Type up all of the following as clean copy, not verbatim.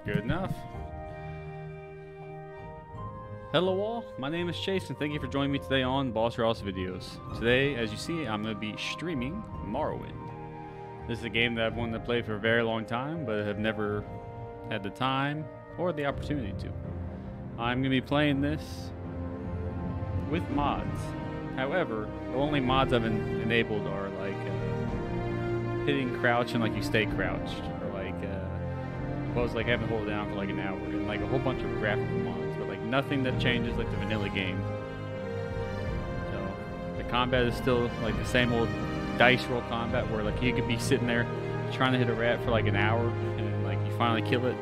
Good enough. Hello all, my name is Chase and thank you for joining me today on Boss Ross Videos. Today, as you see, I'm going to be streaming Morrowind. This is a game that I've wanted to play for a very long time, but have never had the time or the opportunity to. I'm going to be playing this with mods. However, the only mods I've enabled are like hitting crouch and like you stay crouched, or like suppose like having to hold it down for like an hour, and like a whole bunch of graphical mods, but like nothing that changes like the vanilla game. So the combat is still like the same old dice roll combat where like you could be sitting there trying to hit a rat for like an hour and like you finally kill it.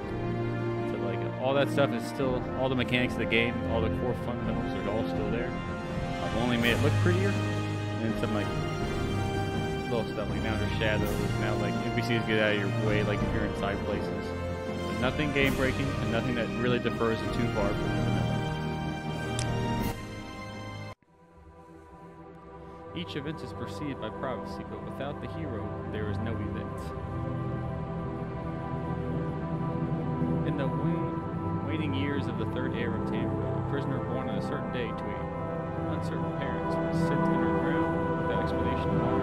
So like all that stuff is still, all the mechanics of the game, all the core fundamentals are all still there. I've only made it look prettier, and some like little stuff like now there's shadows, now like NPCs get out of your way like if you're inside places. But nothing game breaking and nothing that really differs it too far from vanilla. Each event is preceded by prophecy, but without the hero, there is no event. In the waning years of the third era of Tamriel, a prisoner born on a certain day to uncertain parents was sent underground without explanation of why,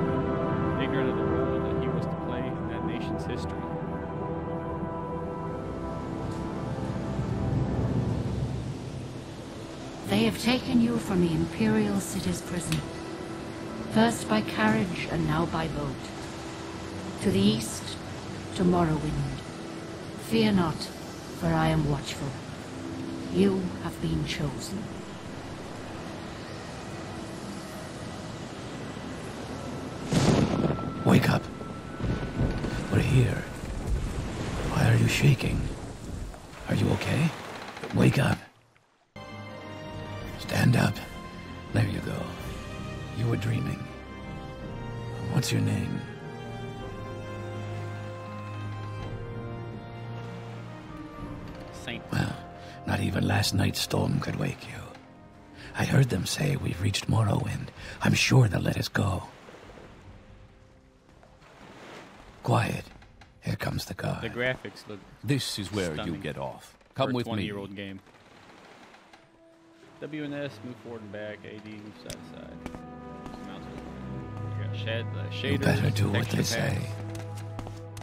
ignorant of the role that he was to play in that nation's history. They have taken you from the Imperial City's prison, first by carriage and now by boat. To the east, to Morrowind. Fear not, for I am watchful. You have been chosen. Wake up. We're here. Why are you shaking? Are you okay? Wake up. Stand up. There you go. You were dreaming. What's your name? Saint. Well, not even last night's storm could wake you. I heard them say we've reached Morrowind. I'm sure they'll let us go. Quiet. Here comes the car. The graphics look This is where stunning you get off. Come for with a me. 20-year-old game. W and S, move forward and back. AD, move side to side. You got shaders, You better do what texture they say.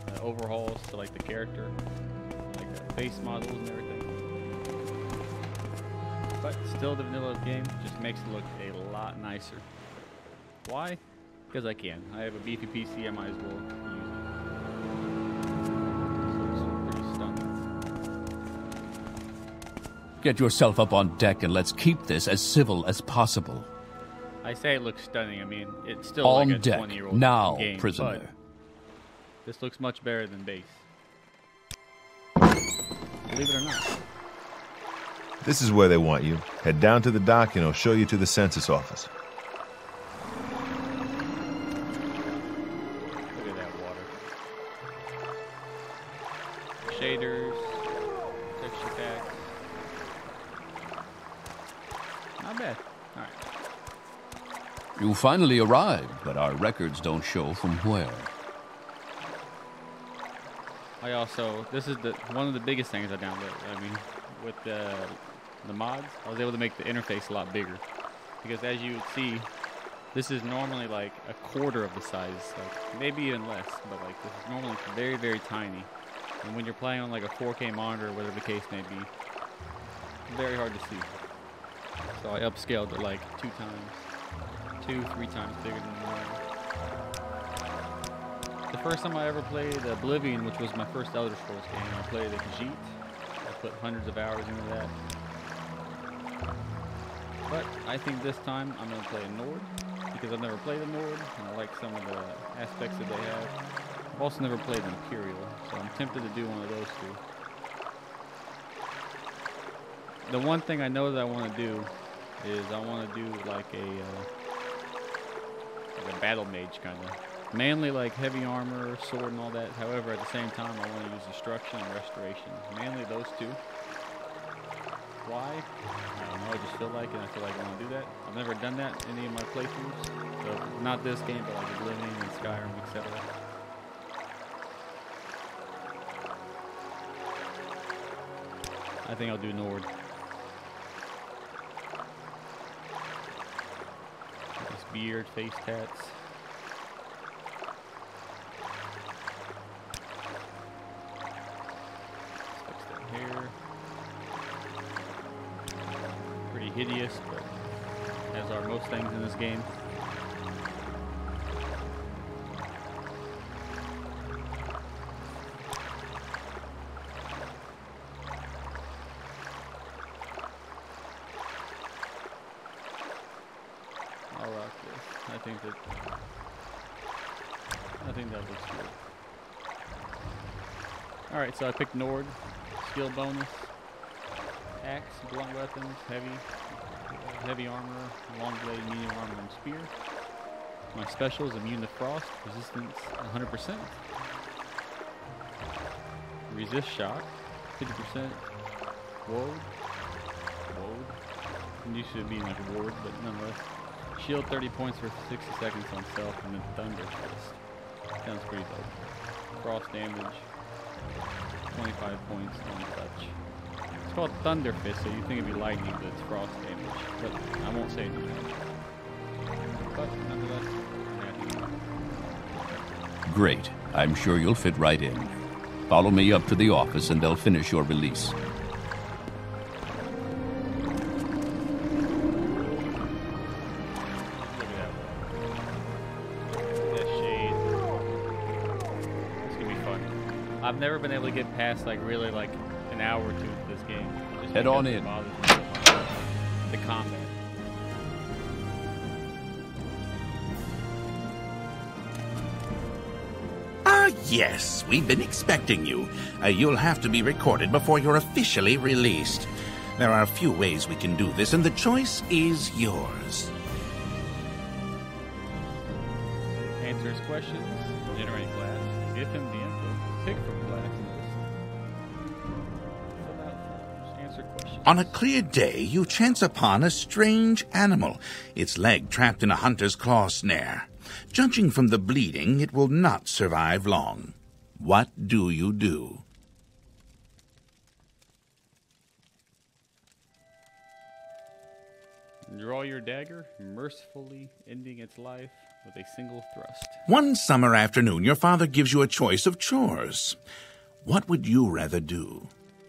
packs, overhauls to like the character, like face models and everything. But still, the vanilla game just makes it look a lot nicer. Why? Because I can. I have a beefy PC. I might as well use it. This looks pretty stunning. Get yourself up on deck and let's keep this as civil as possible. I say it looks stunning. I mean, it's still On like a deck, 20-year-old now, game, prisoner. but this looks much better than base. Believe it or not. This is where they want you. Head down to the dock and I'll show you to the census office. Look at that water. Shaders, texture packs. Not bad. Alright. You finally arrived, but our records don't show from where. I also, this is one of the biggest things I downloaded. I mean, with the mods, I was able to make the interface a lot bigger. Because as you would see, this is normally like a quarter of the size, like maybe even less, but like this is normally very, very tiny. And when you're playing on like a 4K monitor or whatever the case may be, it's very hard to see. So I upscaled it like 3 times bigger than normal. The first time I ever played Oblivion, which was my first Elder Scrolls game, I played Khajiit. I put hundreds of hours into that. But I think this time I'm going to play a Nord, because I've never played a Nord, and I like some of the aspects that they have. I've also never played an Imperial, so I'm tempted to do one of those two. The one thing I know that I want to do is I want to do like a battle mage kind of. Mainly like heavy armor, sword and all that. However, at the same time, I want to use destruction and restoration. Mainly those two. Why? I don't know, I just feel like it, and I feel like I want to do that. I've never done that in any of my playthroughs. So, not this game, but like Oblivion and Skyrim, etc. I think I'll do Nord. Nice beard, face tats. Fix that hair. Pretty hideous, but as are most things in this game. I'll rock this. I think that looks good. Alright, so I picked Nord. Skill bonus. Axe, blunt weapons, heavy armor, long blade, medium armor, and spear. My special is immune to frost, resistance 100%. Resist shock, 50%. Woad. I'm used to it being like a ward, but nonetheless. Shield 30 points for 60 seconds on self, and then Thunder Fist. Sounds pretty dope. Frost damage, 25 points on touch. It's called Thunder Fist, so you think it'd be lightning, but it's frost damage. But I won't say anything. But nonetheless, I'm happy. Great. I'm sure you'll fit right in. Follow me up to the office and they'll finish your release. I've never been able to get past like really like an hour or two of this game. Just Head on because it in. bothers me so much. The combat. Ah, yes, we've been expecting you. You'll have to be recorded before you're officially released. There are a few ways we can do this, and the choice is yours. Answer his questions. Generate class. Give him the info. Pick from class. Fill out forms. Answer questions. On a clear day, you chance upon a strange animal, its leg trapped in a hunter's claw snare. Judging from the bleeding, it will not survive long. What do you do? Draw your dagger, mercifully ending its life with a single thrust. One summer afternoon, your father gives you a choice of chores. What would you rather do?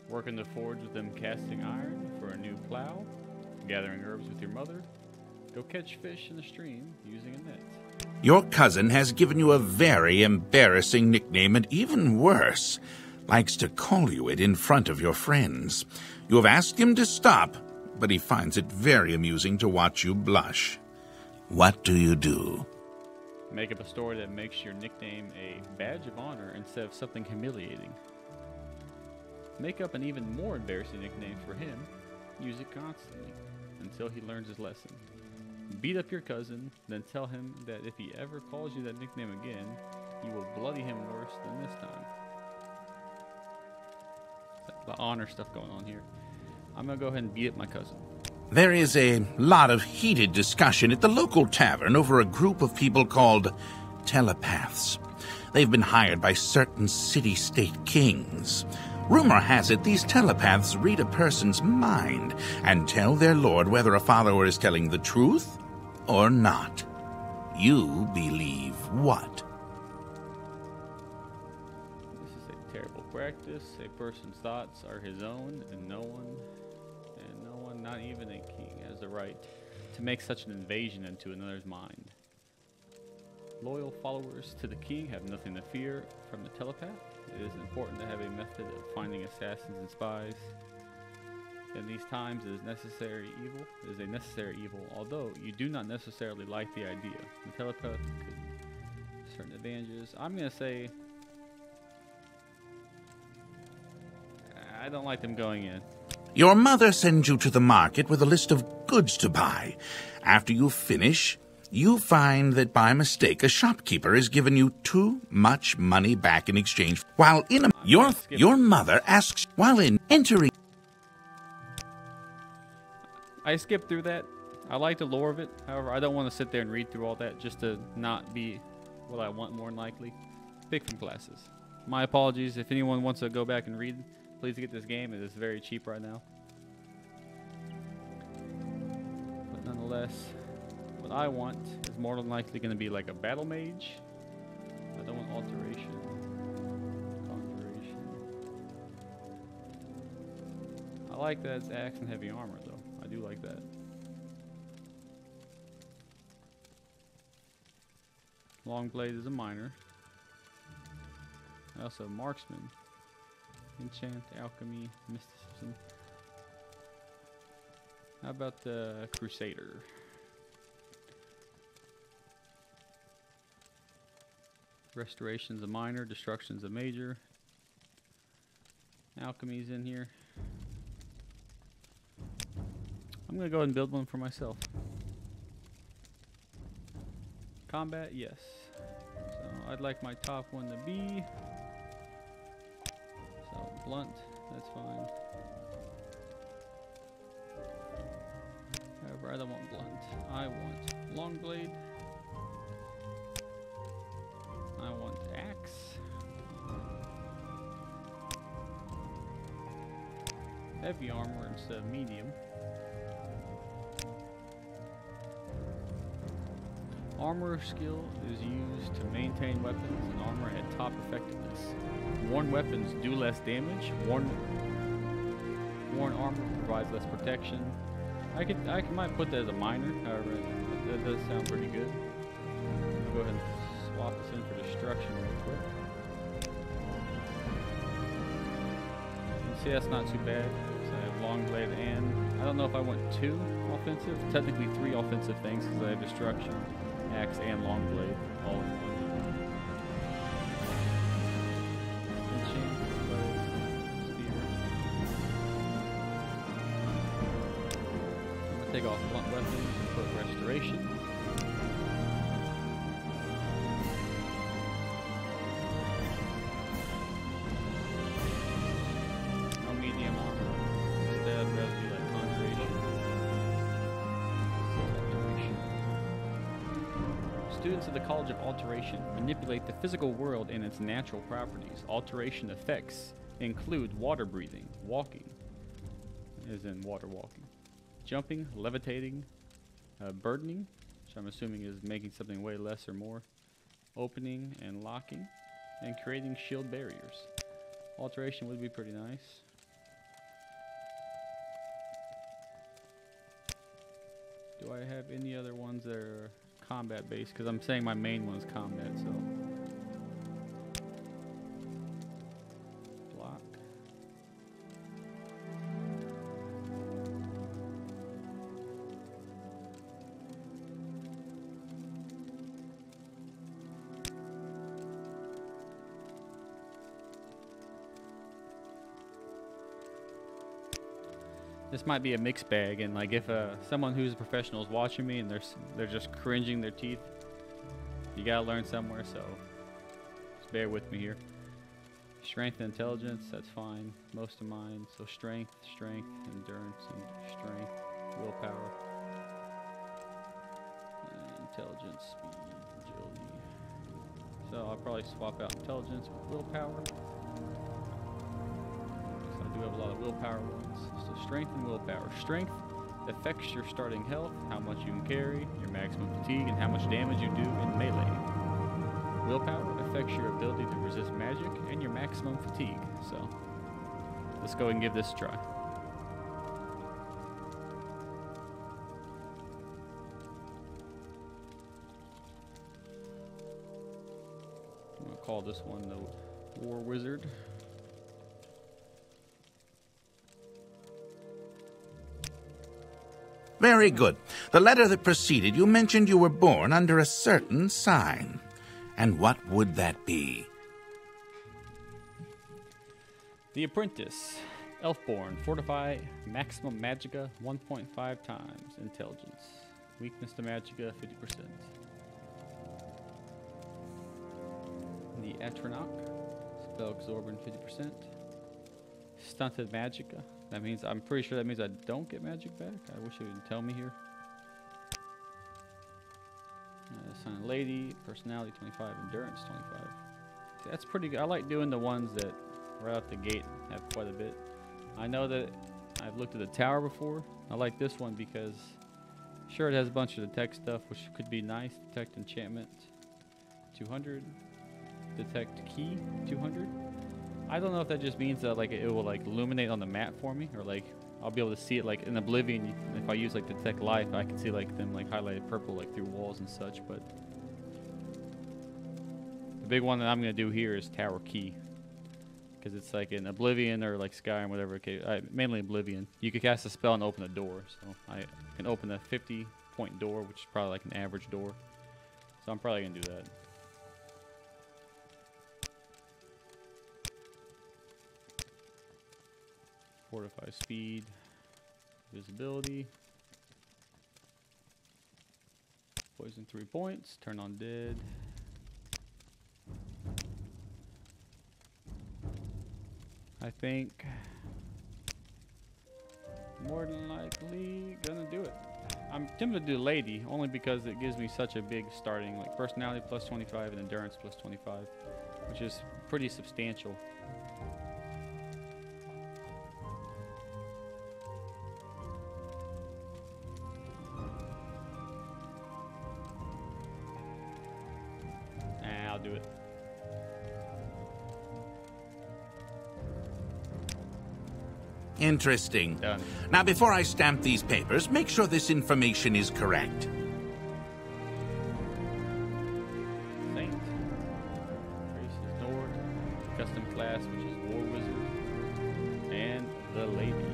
Work in the forge with them casting iron for a new plow. Gathering herbs with your mother. Go catch fish in the stream using a net. Your cousin has given you a very embarrassing nickname, and even worse, likes to call you it in front of your friends. You have asked him to stop, but he finds it very amusing to watch you blush. What do you do? Make up a story that makes your nickname a badge of honor instead of something humiliating. Make up an even more embarrassing nickname for him. Use it constantly until he learns his lesson. Beat up your cousin, then tell him that if he ever calls you that nickname again, you will bloody him worse than this time. The honor stuff going on here. I'm gonna go ahead and beat up my cousin. There is a lot of heated discussion at the local tavern over a group of people called telepaths. They've been hired by certain city-state kings. Rumor has it these telepaths read a person's mind and tell their lord whether a follower is telling the truth or not. You believe what? This is a terrible practice. A person's thoughts are his own, and no one, not even a king, has the right to make such an invasion into another's mind. Loyal followers to the king have nothing to fear from the telepath. It is important to have a method of finding assassins and spies. In these times, it is a necessary evil, although you do not necessarily like the idea. The telepath could certain advantages. I'm gonna say I don't like them going in. Your mother sends you to the market with a list of goods to buy. After you finish, you find that by mistake a shopkeeper has given you too much money back in exchange. While in your mother asks while in entering. I skipped through that. I like the lore of it. However, I don't want to sit there and read through all that just to not be what I want more than likely. Pick from classes. My apologies if anyone wants to go back and read Please get this game. It is very cheap right now. But nonetheless, what I want is more than likely going to be like a battle mage. I don't want alteration. Conjuration. I like that it's axe and heavy armor though. I do like that. Long blade is a minor. I also have marksman. Enchant, alchemy, mysticism. How about the crusader? Restoration's a minor, destruction's a major. Alchemy's in here. I'm gonna go ahead and build one for myself. Combat, yes. So I'd like my top one to be. So blunt, that's fine. However, I don't want blunt. I want long blade. I want axe. Heavy armor instead of medium. Armor skill is used to maintain weapons and armor at top effectiveness. Worn weapons do less damage. Worn armor provides less protection. I might put that as a minor. However, that does sound pretty good. I'll go ahead and swap this in for destruction real quick. You see, that's not too bad. So I have long blade and I don't know if I want 2 offensive. Technically 3 offensive things because I have destruction, axe, and long blade all in one. Enchant, bow, spear. I'm gonna take off blunt weapons and put restoration. No medium armor. Instead, I'd rather do like conjuration. Students of the College of Alteration manipulate the physical world and its natural properties. Alteration effects include water breathing, walking, as in water walking, jumping, levitating, burdening, which I'm assuming is making something weigh less or more, opening and locking, and creating shield barriers. Alteration would be pretty nice. Do I have any other ones that are combat based? Because I'm saying my main one is combat, so. Block. This might be a mixed bag, and like if someone who's a professional is watching me and they're just cringing their teeth, you gotta learn somewhere. So just bear with me here. Strength and intelligence, that's fine. Most of mine. So strength, endurance, and strength, willpower, intelligence, speed, agility. So I'll probably swap out intelligence with willpower. I do have a lot of willpower ones. So strength and willpower. Strength affects your starting health, how much you can carry, your maximum fatigue, and how much damage you do in melee. Willpower affects your ability to resist magic and your maximum fatigue. So let's go and give this a try. I'm going to call this one the War Wizard. Very good. The letter that preceded, you mentioned you were born under a certain sign. And what would that be? The Apprentice. Elfborn. Fortify maximum magicka 1.5 times. Intelligence. Weakness to magicka 50%. The Atronach. Spell absorbing 50%. Stunted magicka. That means, I'm pretty sure that means I don't get magic back. I wish it would tell me here. Silent Lady, personality 25, endurance 25. See, that's pretty good. I like doing the ones that right out the gate, have quite a bit. I know that I've looked at the tower before. I like this one because, sure, it has a bunch of detect stuff, which could be nice. Detect enchantment, 200. Detect key, 200. I don't know if that just means that like it will like illuminate on the map for me, or like I'll be able to see it like in Oblivion. If I use like detect life, I can see like them like highlighted purple like through walls and such. But the big one that I'm gonna do here is tower key, because it's like in Oblivion or like Skyrim, whatever. Okay, mainly Oblivion. You could cast a spell and open a door. So I can open a 50-point door, which is probably like an average door. So I'm probably gonna do that. Fortify speed, visibility, poison 3 points, turn on dead. I think more than likely gonna do it. I'm tempted to do lady only because it gives me such a big starting, like personality plus 25 and endurance plus 25, which is pretty substantial. I'll do it. Interesting. Done. Now, before I stamp these papers, make sure this information is correct. Saint. Grace's Nord. Custom class, which is War Wizard. And the Lady.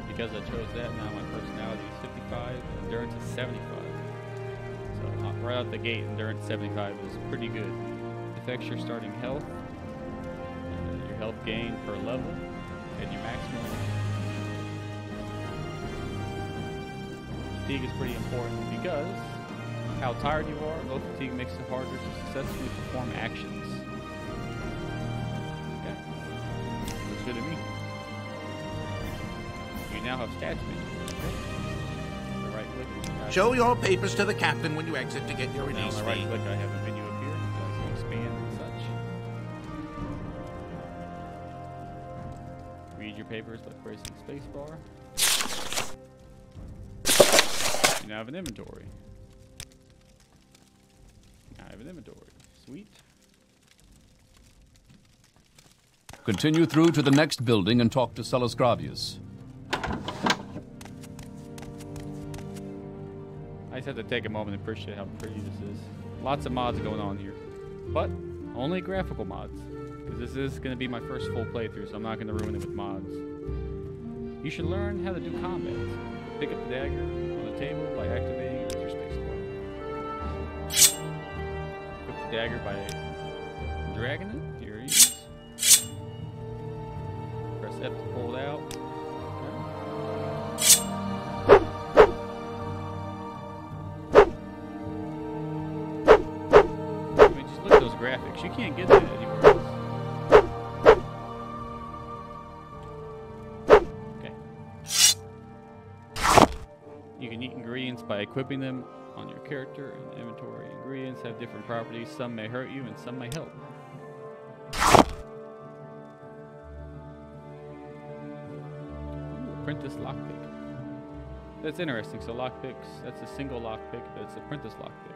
Because I chose that, now my personality is 55, endurance is 75. So right out the gate, endurance 75 is pretty good. Affects your starting health, your health gain per level, and your maximum. Fatigue is pretty important because how tired you are, low fatigue makes it harder to successfully perform actions. Okay, looks good to me. You now have stats menu. Okay. Right click. Show your papers to the captain when you exit to get your Now release on the right fee. click, I have a menu up here that I can expand and such. Read your papers by pressing spacebar. You now have an inventory. Now I have an inventory. Sweet. Continue through to the next building and talk to Celes Gravius. I just have to take a moment to appreciate how pretty this is. Lots of mods going on here, but only graphical mods, because this is going to be my first full playthrough, so I'm not going to ruin it with mods. You should learn how to do combat. Pick up the dagger on the table by activating it with your spacebar. Equip the dagger by dragging it to your ease. Press F to pull it out. Graphics. You can't get that anywhere else. Okay. You can eat ingredients by equipping them on your character and the inventory. Ingredients have different properties. Some may hurt you and some may help. Ooh, apprentice lockpick. That's interesting. So lockpicks, that's a single lockpick, but it's apprentice lockpick.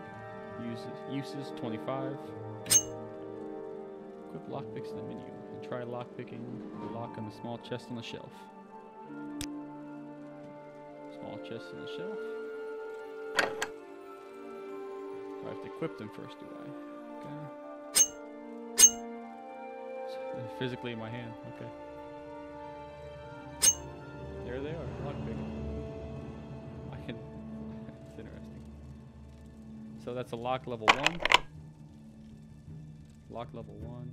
Uses 25. Equip lockpicks in the menu and try lockpicking the lock on the small chest on the shelf. Small chest on the shelf. Do I have to equip them first, do I? Okay. They're physically in my hand, okay. There they are, lockpicking. I can, it's interesting. So that's a lock level 1. Lock level 1.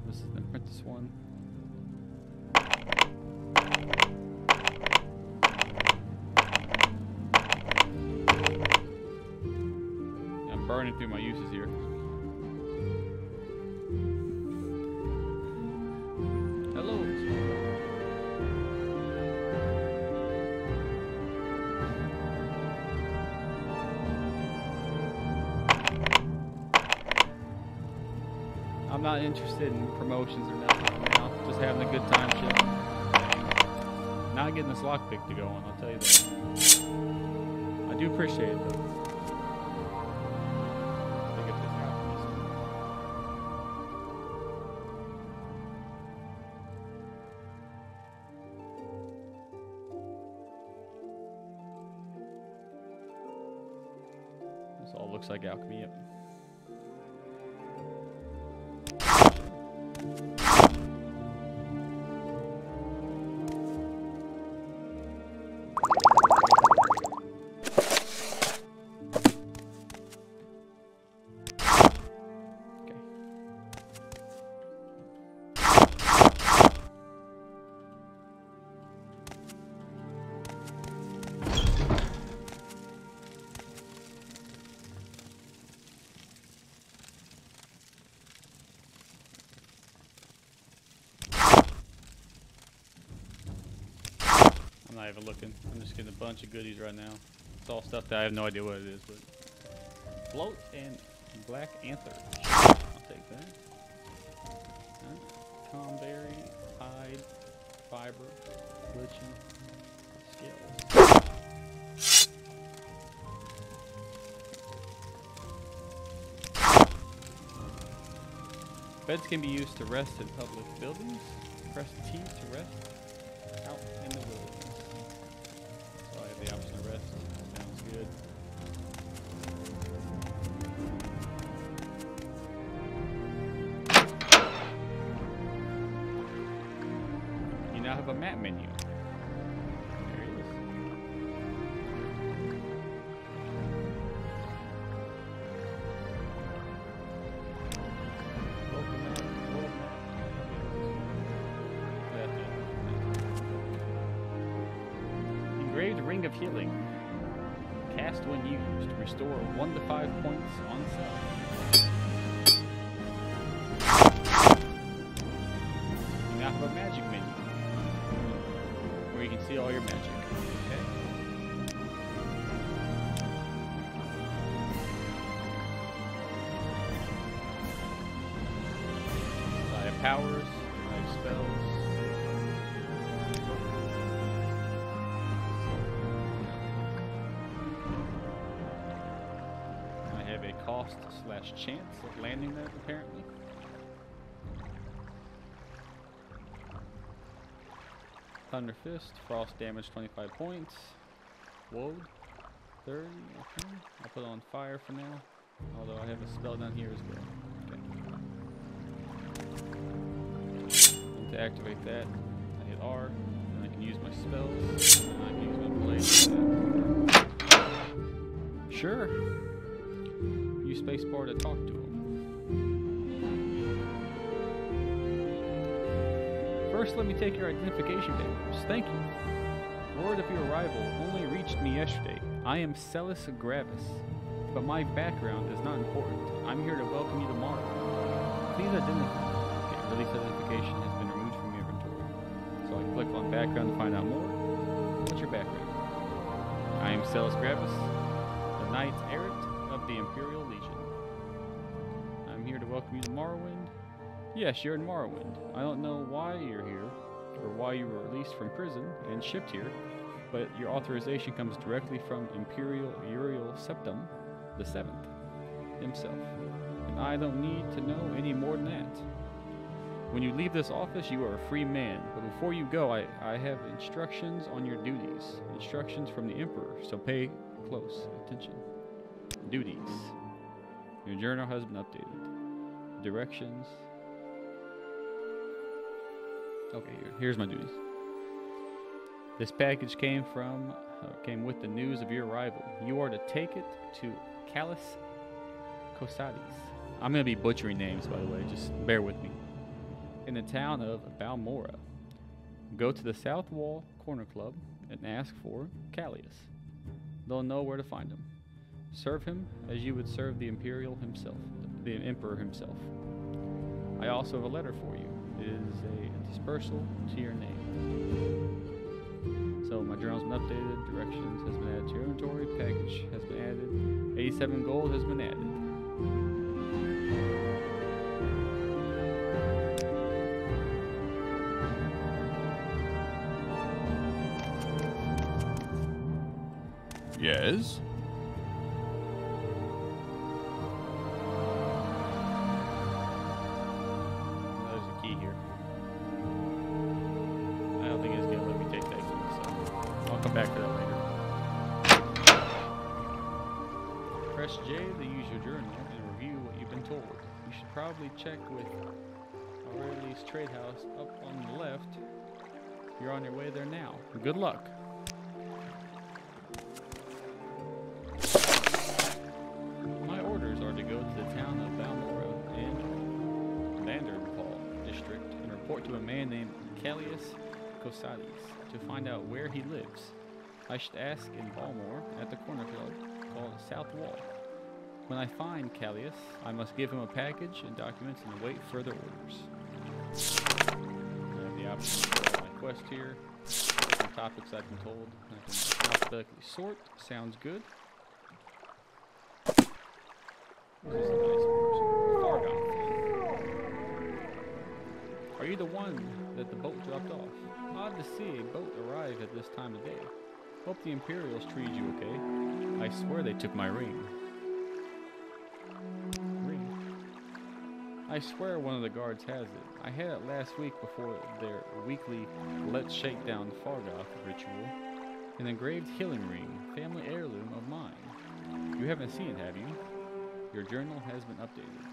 This is the apprentice one. I'm burning through my uses here. Hello. I'm not interested in promotions or nothing right now. Just having a good time chilling. Not getting this lockpick to go on, I'll tell you that. I do appreciate it though. Look at this alchemist. This all looks like alchemy, yep. I'm not even looking. I'm just getting a bunch of goodies right now. It's all stuff that I have no idea what it is, but float and black anther. I'll take that. Comberry, hide, fiber, glitching, scales. Beds can be used to rest in public buildings. Press T to rest out in the wilderness. So I have the option to rest. Sounds good. You now have a map menu. There it is. Open up world map. That's it. Engraved Ring of Healing. Cast when used. Restore 1 to 5 points on self. You now have a magic menu where you can see all your magic. Okay. So I have powers, I have spells. I have a cost/chance of landing that apparently. Thunder Fist, frost damage 25 points. Woad, 30, okay. I'll put on fire for now. Although I have a spell down here as well. Okay. And to activate that, I hit R, and I can use my spells, and I can use my blade. Sure. Use spacebar to talk to him. First, let me take your identification papers. Thank you. Word of your arrival only reached me yesterday. I am Celis Gravis, but my background is not important. I'm here to welcome you tomorrow. Please identify. Okay, release identification has been removed from your inventory. So I click on background to find out more. What's your background? I am Celis Gravis, the Knight Errant of the Imperial Legion. I'm here to welcome you to Morrowind. Yes, you're in Morrowind. I don't know why you're here, or why you were released from prison and shipped here, but your authorization comes directly from Imperial Uriel Septim, the 7th, himself. And I don't need to know any more than that. When you leave this office, you are a free man, but before you go, I have instructions on your duties. Instructions from the Emperor, so pay close attention. Duties. Your journal has been updated. Directions. Okay, here's my duties. This package came with the news of your arrival. You are to take it to Callus Cosadis. I'm going to be butchering names, by the way, just bear with me. In the town of Balmora. Go to the South Wall Corner Club and ask for Callius. They'll know where to find him. Serve him as you would serve the Emperor himself. I also have a letter for you. It is a dispersal to your name. So my journal's been updated, directions has been added to your inventory, package has been added, 87 gold has been added. Yes? There's a key here. I don't think it's gonna let me take that key, so I'll come back to that later. Press J to use your journal and review what you've been told. You should probably check with Aureli's trade house up on the left. You're on your way there now. Good luck. My orders are to go to the town of Balmoral in Vanderpol district and report to a man named Callius Cosades to find out where he lives. I should ask in Balmore at the cornfield called South Wall. When I find Callius, I must give him a package and documents and await further orders. I have the option for my quest here. Some topics I've been told. I can alphabetically sort. Sounds good. This is a nice person. Fargoth. Are you the one that the boat dropped off? Odd to see a boat arrive at this time of day. Hope the Imperials treated you okay. I swear they took my ring. I swear one of the guards has it. I had it last week before their weekly Let's Shake Down Fargoth ritual. An engraved healing ring, family heirloom of mine. You haven't seen it, have you? Your journal has been updated.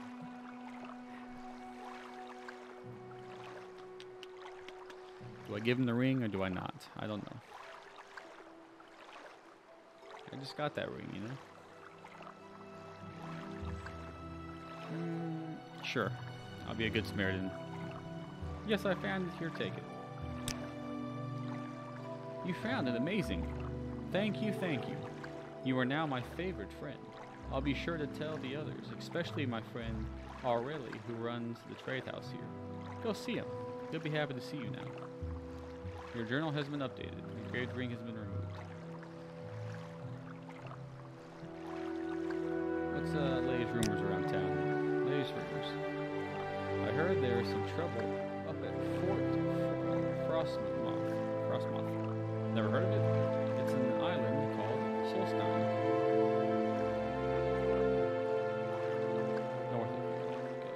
Do I give him the ring or do I not? I don't know. I just got that ring, you know? Sure. I'll be a good Samaritan. Yes, I found it. Here, take it. You found it. Amazing. Thank you, thank you. You are now my favorite friend. I'll be sure to tell the others, especially my friend Aureli, who runs the trade house here. Go see him. He'll be happy to see you now. Your journal has been updated. Your engraved ring has been removed. What's latest rumors around town? Latest rumors. I heard there is some trouble up at Fort Frostmoth. Never heard of it? It's an island called Solstein. North of here. Okay.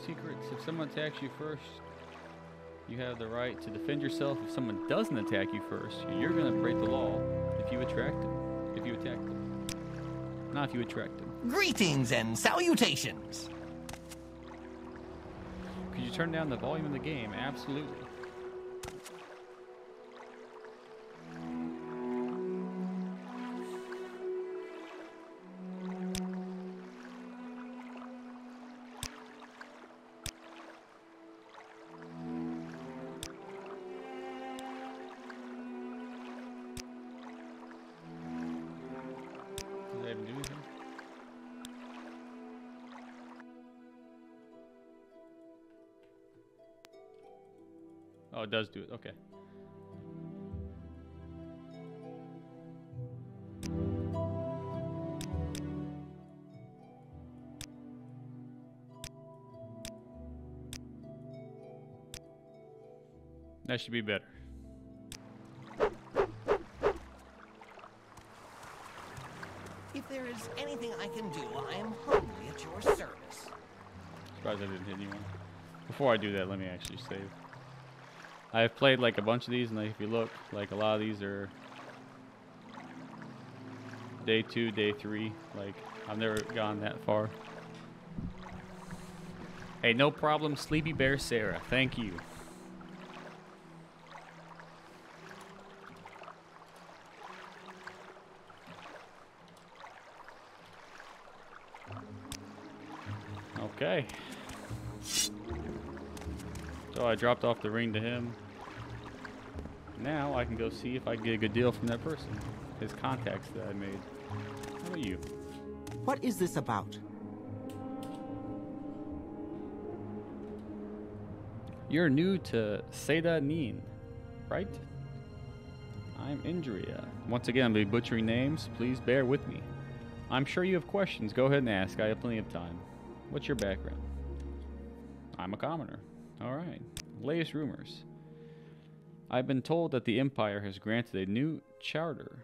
Secrets. If someone attacks you first, you have the right to defend yourself. If someone doesn't attack you first, you're going to break the law if you attack them. Not if you attract them. Greetings and salutations! Could you turn down the volume of the game? Absolutely. Did I even do anything? Oh, it does do it. Okay. That should be better. If there is anything I can do, I am humbly at your service. Surprised I didn't hit anyone. Before I do that, let me actually save. I've played like a bunch of these, and like, if you look, like a lot of these are day 2, day 3. Like, I've never gone that far. Hey, no problem, Sleepy Bear Sarah. Thank you. Okay. So I dropped off the ring to him. Now I can go see if I can get a good deal from that person. His contacts that I made. How about you? What is this about? You're new to Seda Neen, right? I'm Indria. Once again, I'm going to be butchering names. Please bear with me. I'm sure you have questions. Go ahead and ask. I have plenty of time. What's your background? I'm a commoner. All right. Latest rumors. I've been told that the Empire has granted a new charter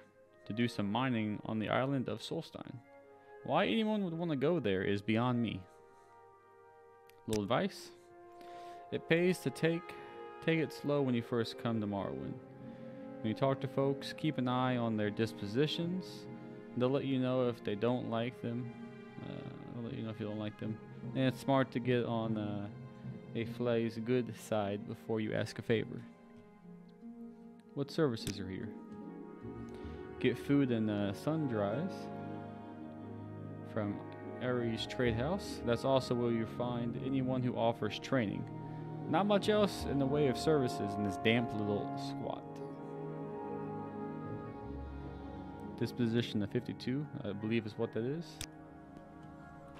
to do some mining on the island of Solstein. Why anyone would want to go there is beyond me. Little advice. It pays to take it slow when you first come to Morrowind. When you talk to folks, keep an eye on their dispositions. They'll let you know if they don't like them. They'll let you know if you don't like them. And it's smart to get on a flay's good side before you ask a favor. What services are here? Get food and sundries from Ares Trade House. That's also where you find anyone who offers training. Not much else in the way of services in this damp little squat. Disposition of 52, I believe is what that is.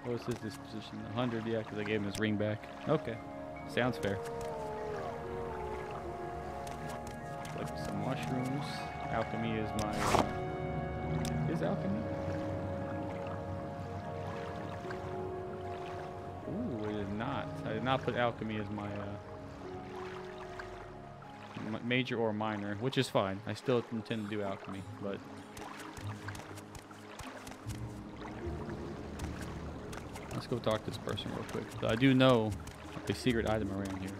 What was his disposition? 100, yeah, because I gave him his ring back. Okay, sounds fair. Like some mushrooms. Alchemy is my... is alchemy? Ooh, it is not. I did not put alchemy as my major or minor, which is fine. I still intend to do alchemy, but... let's go talk to this person real quick. I do know a secret item around here.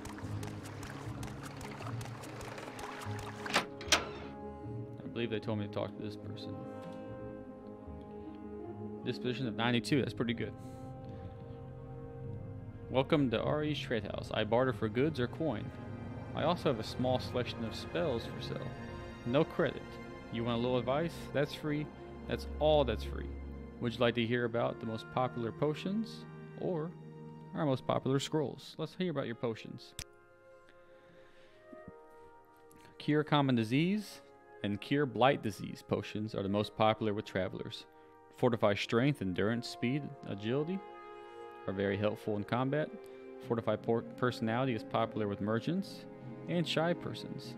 I believe they told me to talk to this person. Disposition of 92, that's pretty good. Welcome to Ares Trade House. I barter for goods or coin. I also have a small selection of spells for sale. No credit. You want a little advice? That's free. That's all that's free. Would you like to hear about the most popular potions or our most popular scrolls? Let's hear about your potions. Cure common disease and cure blight disease potions are the most popular with travelers. Fortify strength, endurance, speed, agility are very helpful in combat. Fortify personality is popular with merchants and shy persons.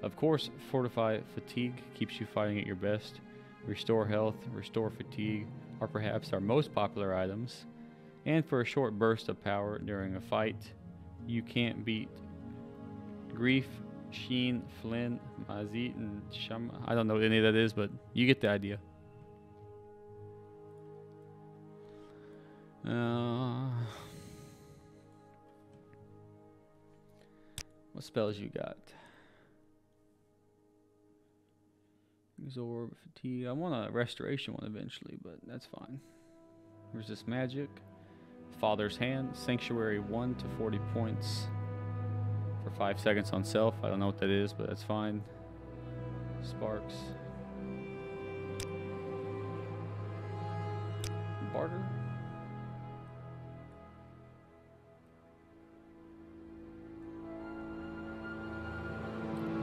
Of course, fortify fatigue keeps you fighting at your best. Restore health, restore fatigue are perhaps our most popular items. And for a short burst of power during a fight, you can't beat Grief, Sheen, Flynn, Mazit, and Shama. I don't know what any of that is, but you get the idea. What spells you got? Absorb, fatigue. I want a restoration one eventually, but that's fine. Resist magic. Father's hand. Sanctuary 1 to 40 points for 5 seconds on self. I don't know what that is, but that's fine. Sparks. Barter.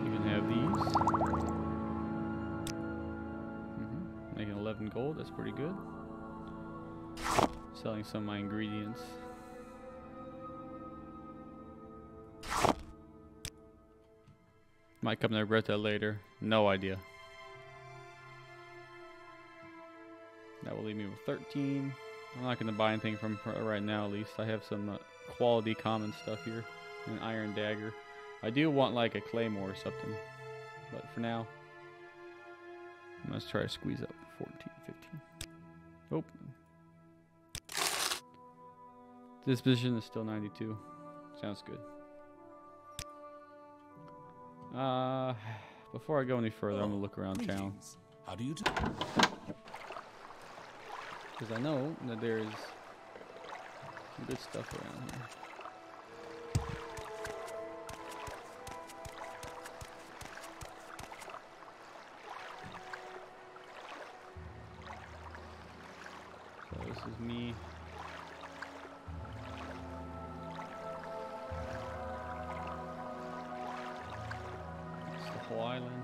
You can have these. Making 11 gold, that's pretty good. Selling some of my ingredients. Might come to regret that later. No idea. That will leave me with 13. I'm not going to buy anything from right now, at least. I have some quality common stuff here. An iron dagger. I do want like a claymore or something. But for now, let's try to squeeze up 14, 15. Oh. This position is still 92. Sounds good. Before I go any further, I'm gonna look around town. How do you do? Because I know that there is some good stuff around here. So this is me. It's the whole island.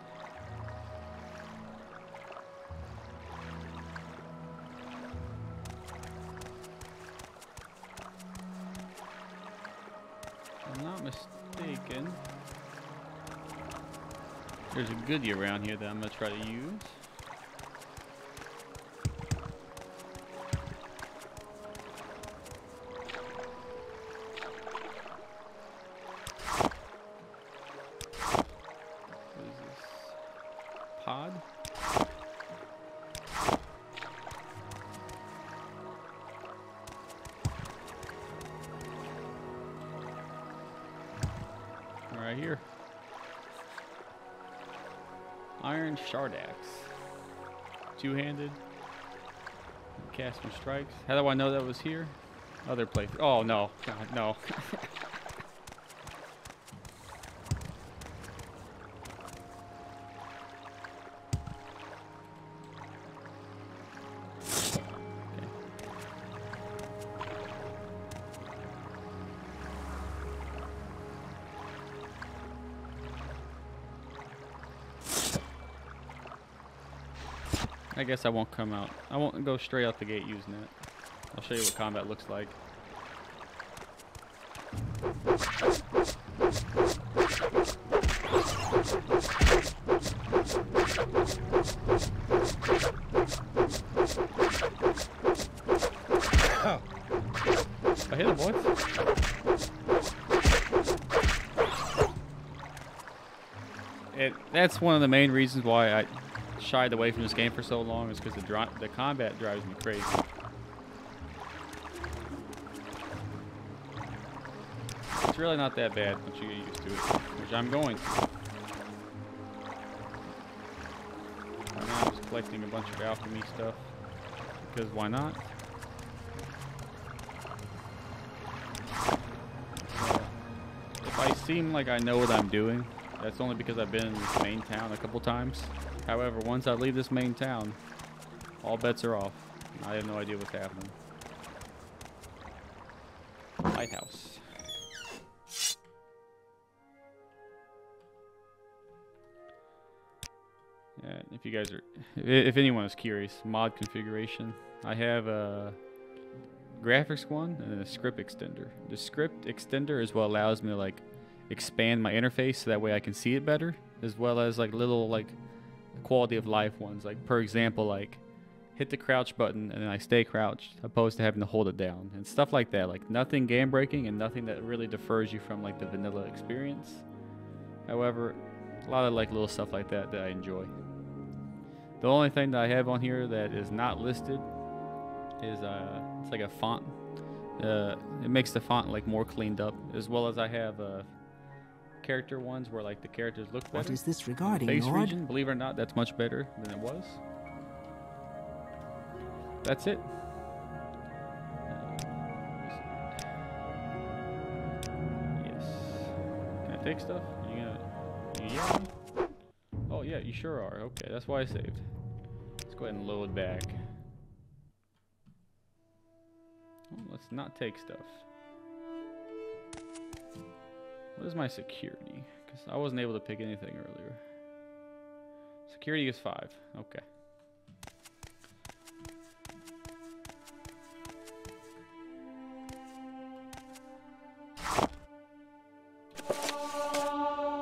If I'm not mistaken, there's a goodie around here that I'm going to try to use. here. Iron Shard Axe. Two-handed. Casting strikes. How do I know that was here? Other place. Oh no. God, no. I guess I won't come out. I won't go straight out the gate using it. I'll show you what combat looks like. I hit him once. That's one of the main reasons why I shied away from this game for so long, is because the combat drives me crazy. It's really not that bad once you get used to it, which I'm going to. Right now I'm just collecting a bunch of alchemy stuff, because why not? If I seem like I know what I'm doing, that's only because I've been in this main town a couple times. However, once I leave this main town, all bets are off. I have no idea what's happening. Lighthouse. Yeah, if you guys are, if anyone is curious, mod configuration. I have a graphics one and a script extender. The script extender is what allows me to like expand my interface so that way I can see it better, as well as like little like quality of life ones, like for example, like hit the crouch button and then I stay crouched opposed to having to hold it down and stuff like that. Like nothing game breaking and nothing that really defers you from like the vanilla experience. However, a lot of like little stuff like that I enjoy. The only thing that I have on here that is not listed is it's like a font. It makes the font like more cleaned up, as well as I have character ones where like the characters look better. What is this regarding, Face Lord? region, believe it or not, that's much better than it was. That's it. Yes. Can I take stuff? You gonna yell? Oh yeah, you sure are. Okay, that's why I saved. Let's go ahead and load back. Oh, let's not take stuff. What is my security? Because I wasn't able to pick anything earlier. Security is 5. Okay.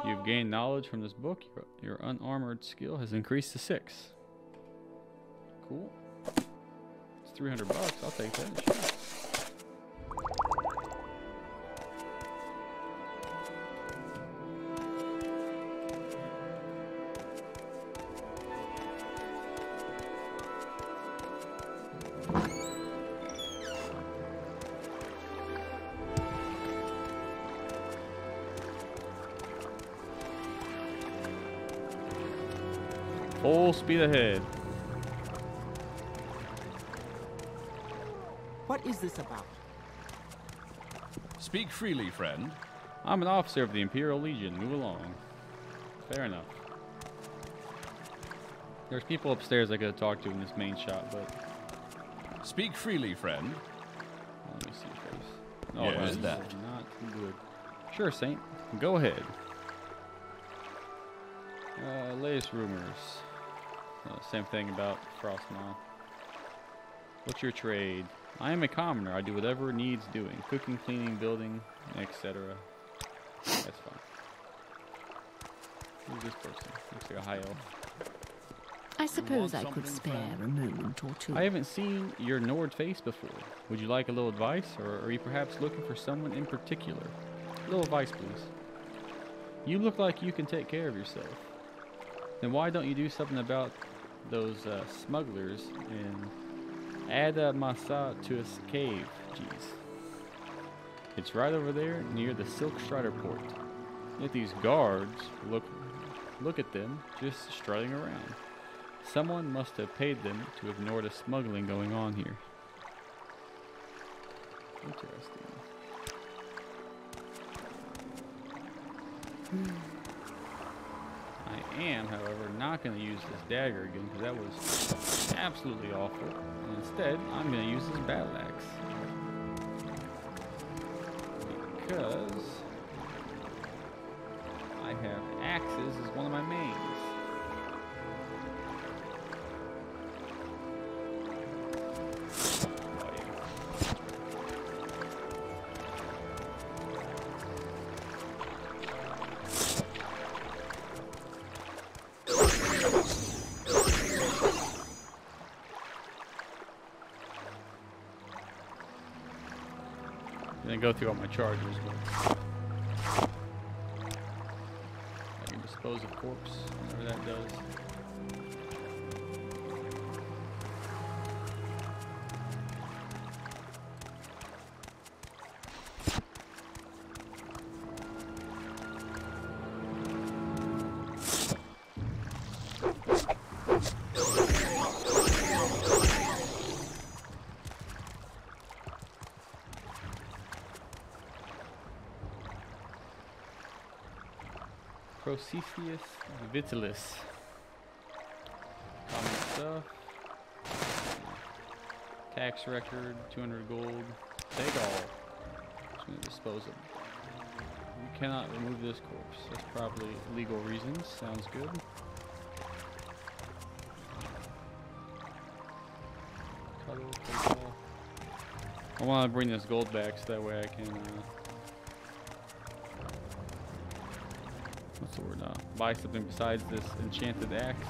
You've gained knowledge from this book. Your unarmored skill has increased to 6. Cool. It's 300 bucks. I'll take that. Sure. Full speed ahead. What is this about? Speak freely, friend. I'm an officer of the Imperial Legion. Move along. Fair enough. There's people upstairs I could talk to in this main shop, but... Speak freely, friend. Let me see your face. Oh, Yeah, is this that? is not good. Sure, Saint. Go ahead. Latest rumors. Same thing about Frostmaw. What's your trade? I am a commoner. I do whatever needs doing. Cooking, cleaning, building, etc. That's fine. Who's this person? Looks like a high elf. I suppose I could spare a moment or two. I haven't seen your Nord face before. Would you like a little advice, or are you perhaps looking for someone in particular? A little advice, please. You look like you can take care of yourself. Then why don't you do something about those smugglers and add Masa to a cave? Jeez. It's right over there near the Silk Strider port. Yet these guards, look at them, just strutting around. Someone must have paid them to ignore the smuggling going on here. Interesting. I am, however, not going to use this dagger again because that was absolutely awful. And instead, I'm going to use this battle axe. Because I have axes as one of my mains. Go through all my charges, but I can dispose of corpse whenever that does. Procesius Vitalis. Common stuff. Tax record, 200 gold. Take all. Just gonna dispose of them. You cannot remove this corpse. That's probably legal reasons. Sounds good. Cuddle, take all. I want to bring this gold back so that way I can what's the word? Buy something besides this enchanted axe,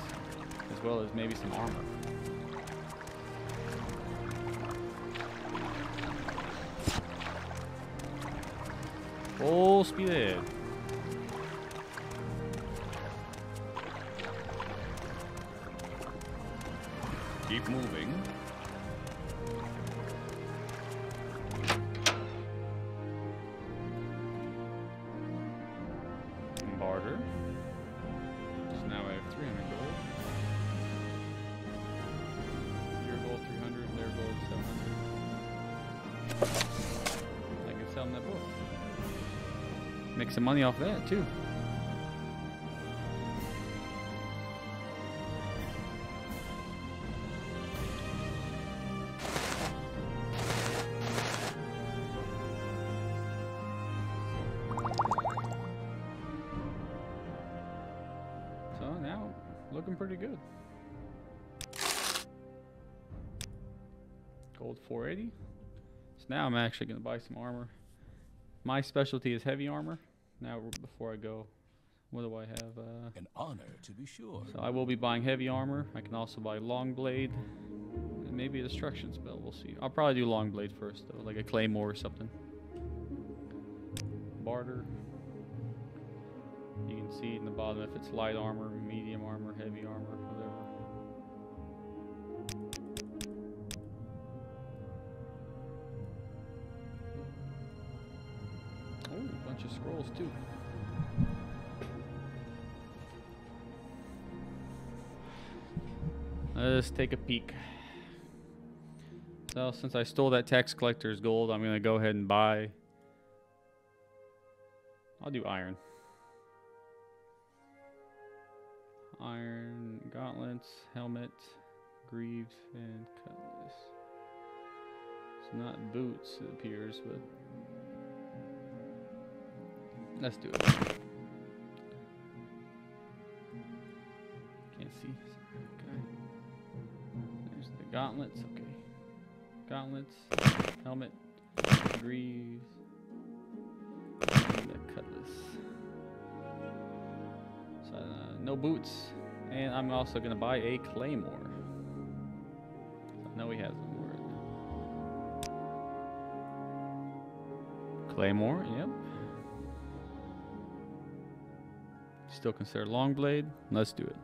as well as maybe some armor. Full speed ahead. Keep moving. Barter. So now I have 300 gold. Your gold 300, their gold 700. I can sell them that book. Make some money off that too. Now, looking pretty good. Gold 480. So now I'm actually going to buy some armor. My specialty is heavy armor. Now, before I go, what do I have? An honor, to be sure. So I will be buying heavy armor. I can also buy long blade. And maybe a destruction spell. We'll see. I'll probably do long blade first, though, like a claymore or something. Barter. You can see in the bottom if it's light armor, medium armor, heavy armor, whatever. Oh, a bunch of scrolls too. Let's take a peek. So since I stole that tax collector's gold, I'm gonna go ahead and buy. I'll do iron. Iron gauntlets, helmet, greaves, and cutlass. It's not boots, it appears, but let's do it. Can't see. Okay. There's the gauntlets. Okay. Gauntlets, helmet, greaves, and the cutlass. So, no boots, and I'm also gonna buy a claymore. I know he has one word. Claymore, yep. Still considered long blade. Let's do it.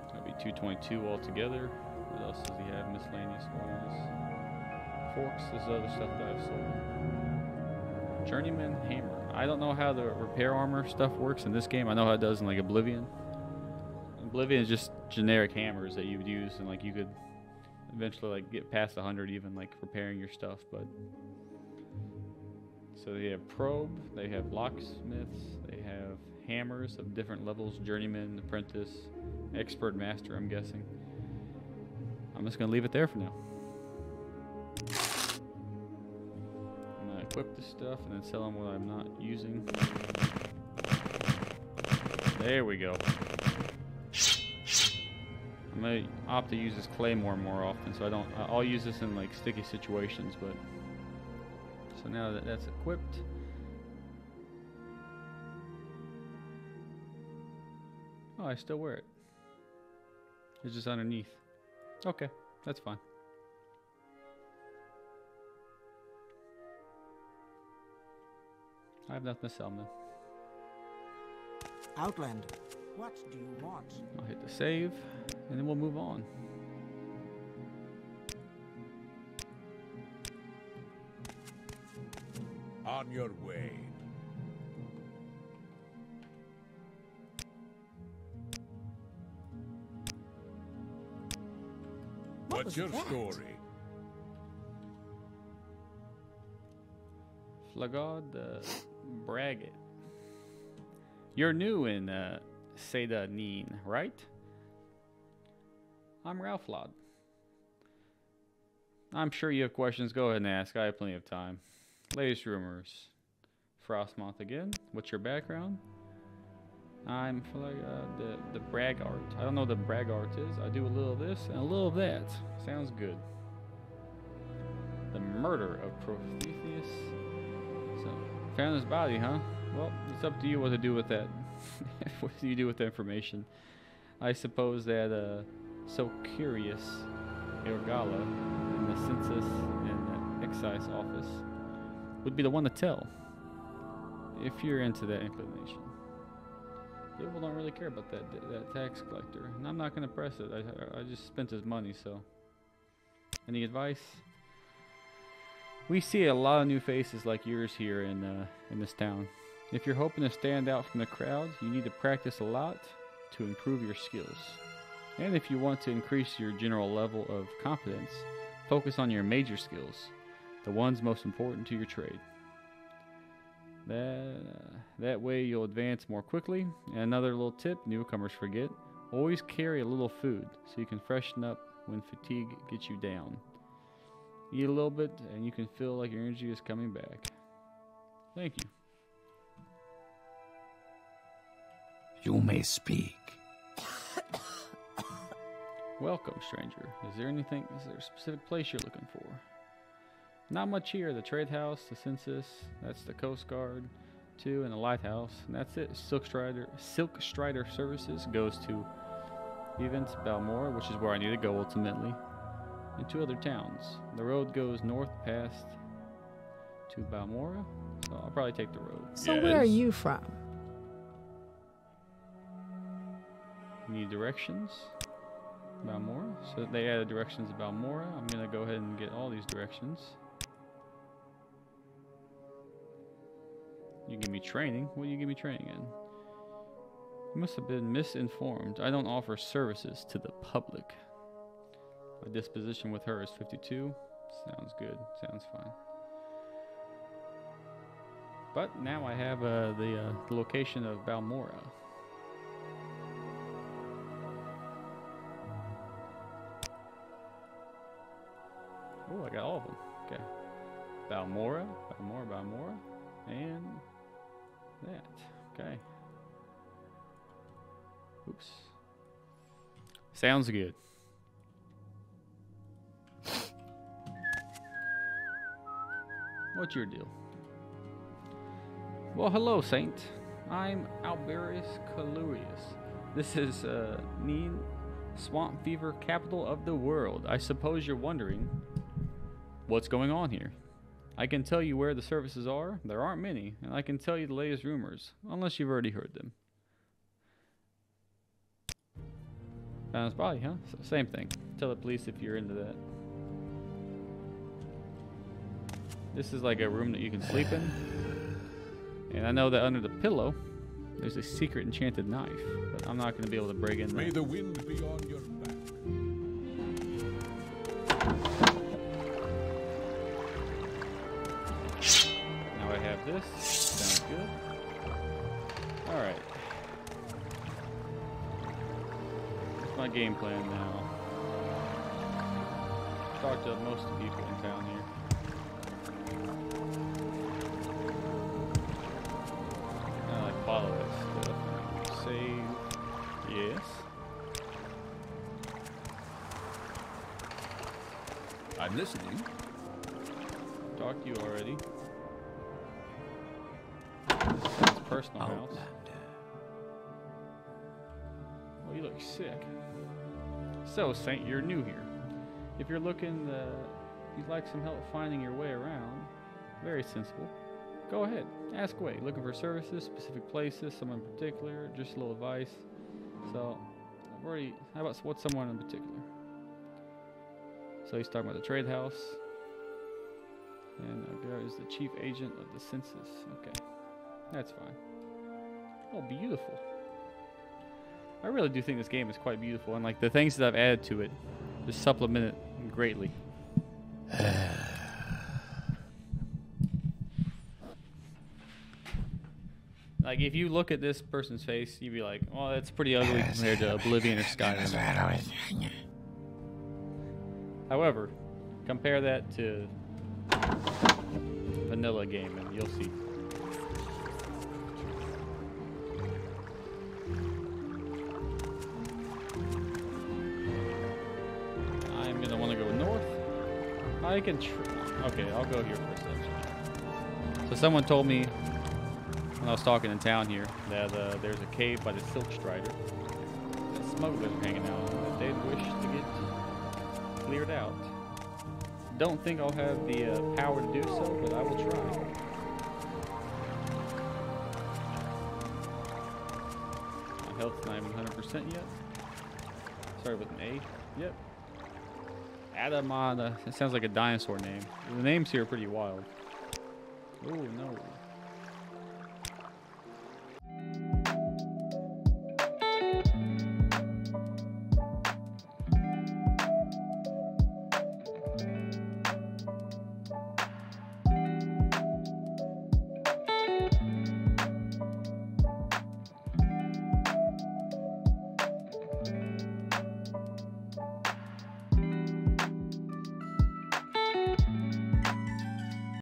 That'll be 222 altogether. What else does he have? Miscellaneous oils, forks. This is other stuff that I've sold. Journeyman hammer. I don't know how the repair armor stuff works in this game. I know how it does in like Oblivion. Oblivion is just generic hammers that you would use, and like you could eventually like get past 100 even like repairing your stuff. But so they have probe, they have locksmiths, they have hammers of different levels: journeyman, apprentice, expert, master. I'm guessing. I'm just gonna leave it there for now. I'm gonna equip this stuff and then sell them what I'm not using. There we go. I'm gonna opt to use this claymore more often, so I'll use this in like sticky situations. But so now that that's equipped, oh, I still wear it. It's just underneath. Okay, that's fine. I have nothing to sell then. Outlander, what do you want? I'll hit the save, and then we'll move on. On your way. What's your story? Flagod Braggett. You're new in Seda Neen, right? I'm Ralph Lod. I'm sure you have questions. Go ahead and ask. I have plenty of time. Latest rumors. Frostmoth again. What's your background? I'm the Braggart. I don't know what the Braggart is. I do a little of this and a little of that. Sounds good. The murder of Prometheus. So, found his body, huh? Well, it's up to you what to do with that. What do you do with the information? I suppose that so curious Irgala in the census and the excise office would be the one to tell. If you're into that inclination. People don't really care about that tax collector, and I'm not going to press it. I just spent his money, so. Any advice? We see a lot of new faces like yours here in this town. If you're hoping to stand out from the crowd, you need to practice a lot to improve your skills. And if you want to increase your general level of competence, focus on your major skills, the ones most important to your trade. That way you'll advance more quickly. And another little tip newcomers forget, always carry a little food so you can freshen up when fatigue gets you down. Eat a little bit and you can feel like your energy is coming back. Thank you. You may speak. Welcome, stranger. Is there a specific place you're looking for? Not much here. The trade house, the census, that's the Coast Guard, too, and the lighthouse, and that's it. Silk Strider Services goes to Events, Balmora, which is where I need to go ultimately, and 2 other towns. The road goes north past to Balmora, so I'll probably take the road. So where are you from? You need directions? Balmora. So they added directions to Balmora. I'm gonna go ahead and get all these directions. You give me training. What do you give me training in? You must have been misinformed. I don't offer services to the public. My disposition with her is 52. Sounds good. Sounds fine. But now I have the location of Balmora. Oh, I got all of them. Okay. Balmora, and that. Okay. Oops. Sounds good. What's your deal? Well, hello, Saint. I'm Alberius Calurius. This is Neen, Swamp Fever, capital of the world. I suppose you're wondering what's going on here. I can tell you where the services are. There aren't many, and I can tell you the latest rumors, unless you've already heard them. Found his body, huh? Same thing. Tell the police if you're into that. This is like a room that you can sleep in. And I know that under the pillow, there's a secret enchanted knife, but I'm not going to be able to break in there. May the wind be on your back. Now I have this. Sounds good. Alright. What's my game plan now? Talk to most of the people in town here. Follow that stuff. Save. Yes. I'm listening. Talked to you already. It's personal house. Oh, you look sick. So, Saint, you're new here. If you're looking, you'd like some help finding your way around. Very sensible. Go ahead, ask away. Looking for services, specific places, someone in particular, just a little advice. So, I've already. How about what's someone in particular? So he's talking about the trade house, and there is the chief agent of the census. Okay, that's fine. Oh, beautiful. I really do think this game is quite beautiful, and like the things that I've added to it, just supplement it greatly. Like, if you look at this person's face, you'd be like, well, that's pretty ugly compared to Oblivion or Skyrim. However, compare that to vanilla game, and you'll see. I'm going to want to go north. I can... okay, I'll go here for a second. So someone told me when I was talking in town here that there's a cave by the Silk Strider that smugglers are hanging out in that they'd wish to get cleared out. Don't think I'll have the power to do so, but I will try. My health's not even 100% yet. Sorry, with an A. Yep. Adamada. That sounds like a dinosaur name. The names here are pretty wild. Oh no.